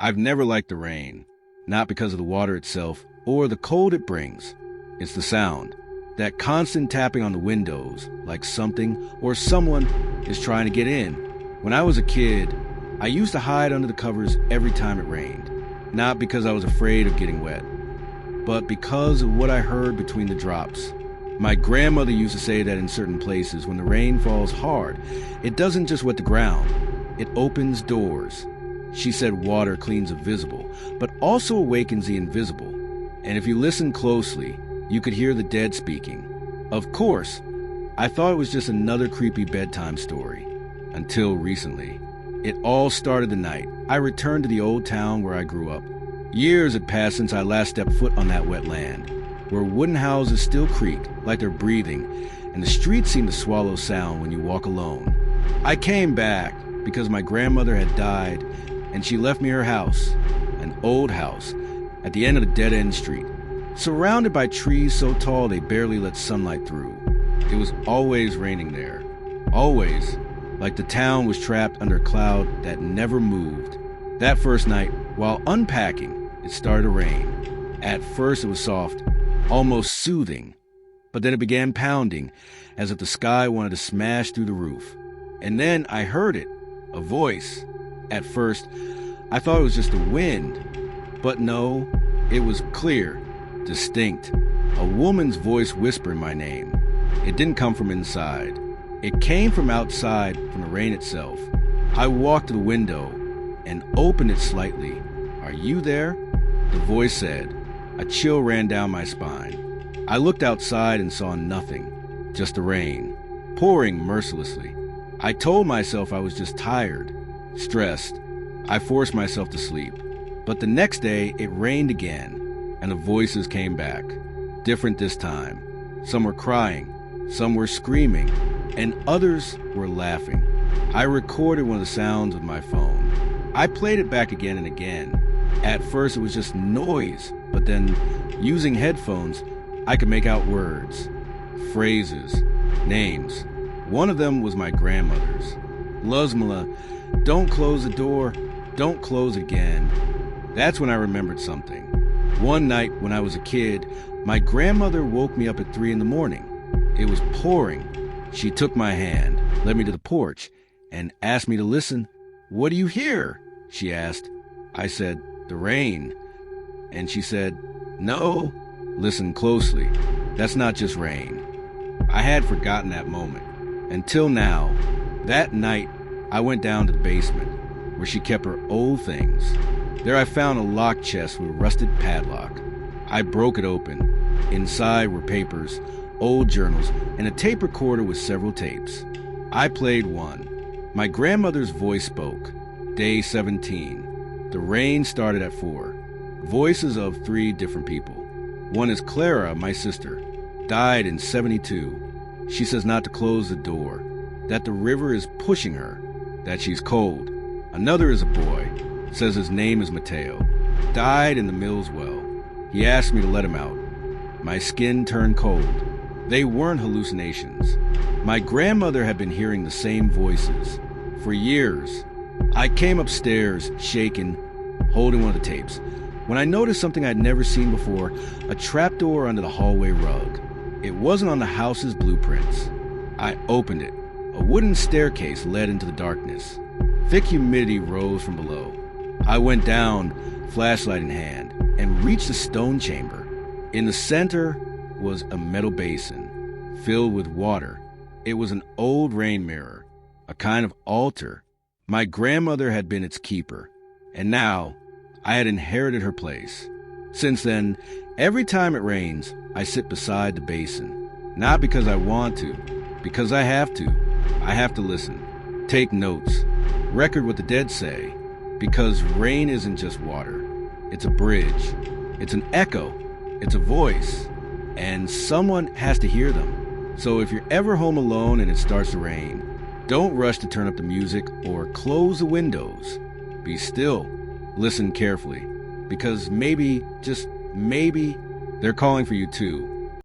I've never liked the rain, not because of the water itself or the cold it brings. It's the sound, that constant tapping on the windows, like something or someone is trying to get in. When I was a kid, I used to hide under the covers every time it rained, not because I was afraid of getting wet, but because of what I heard between the drops. My grandmother used to say that in certain places, when the rain falls hard, it doesn't just wet the ground, it opens doors. She said water cleans the visible, but also awakens the invisible. And if you listen closely, you could hear the dead speaking. Of course, I thought it was just another creepy bedtime story. Until recently. It all started the night I returned to the old town where I grew up. Years had passed since I last stepped foot on that wet land, where wooden houses still creak like they're breathing, and the streets seem to swallow sound when you walk alone. I came back because my grandmother had died, and she left me her house, an old house, at the end of a dead-end street, surrounded by trees so tall they barely let sunlight through. It was always raining there. Always. Like the town was trapped under a cloud that never moved. That first night, while unpacking, it started to rain. At first it was soft, almost soothing, but then it began pounding, as if the sky wanted to smash through the roof. And then I heard it, a voice. At first, I thought it was just the wind, but no, it was clear, distinct, a woman's voice whispering my name. It didn't come from inside. It came from outside, from the rain itself. I walked to the window and opened it slightly. "Are you there?" the voice said. A chill ran down my spine. I looked outside and saw nothing, just the rain, pouring mercilessly. I told myself I was just tired, stressed. I forced myself to sleep. But the next day, it rained again, and the voices came back. Different this time. Some were crying, some were screaming, and others were laughing. I recorded one of the sounds with my phone. I played it back again and again. At first it was just noise, but then, using headphones, I could make out words, phrases, names. One of them was my grandmother's. "Luzmala, don't close the door, don't close again." That's when I remembered something. One night when I was a kid, my grandmother woke me up at 3 in the morning. It was pouring. She took my hand, led me to the porch, and asked me to listen. "What do you hear?" she asked. I said, "The rain." And she said, "No, listen closely. That's not just rain." I had forgotten that moment. Until now. That night, I went down to the basement, where she kept her old things. There I found a locked chest with a rusted padlock. I broke it open. Inside were papers, old journals, and a tape recorder with several tapes. I played one. My grandmother's voice spoke. Day 17. The rain started at 4. Voices of 3 different people. One is Clara, my sister. Died in 72. She says not to close the door, that the river is pushing her, that she's cold. Another is a boy. Says his name is Mateo. Died in the Mills well. He asked me to let him out. My skin turned cold. They weren't hallucinations. My grandmother had been hearing the same voices for years. I came upstairs, shaken, holding one of the tapes, when I noticed something I'd never seen before, a trapdoor under the hallway rug. It wasn't on the house's blueprints. I opened it. A wooden staircase led into the darkness. Thick humidity rose from below. I went down, flashlight in hand, and reached the stone chamber. In the center was a metal basin, filled with water. It was an old rain mirror, a kind of altar. My grandmother had been its keeper, and now I had inherited her place. Since then, every time it rains, I sit beside the basin. Not because I want to, because I have to. I have to listen, take notes, record what the dead say, because rain isn't just water. It's a bridge. It's an echo. It's a voice. And someone has to hear them. So if you're ever home alone and it starts to rain, don't rush to turn up the music or close the windows. Be still. Listen carefully. Because maybe, just maybe, they're calling for you too.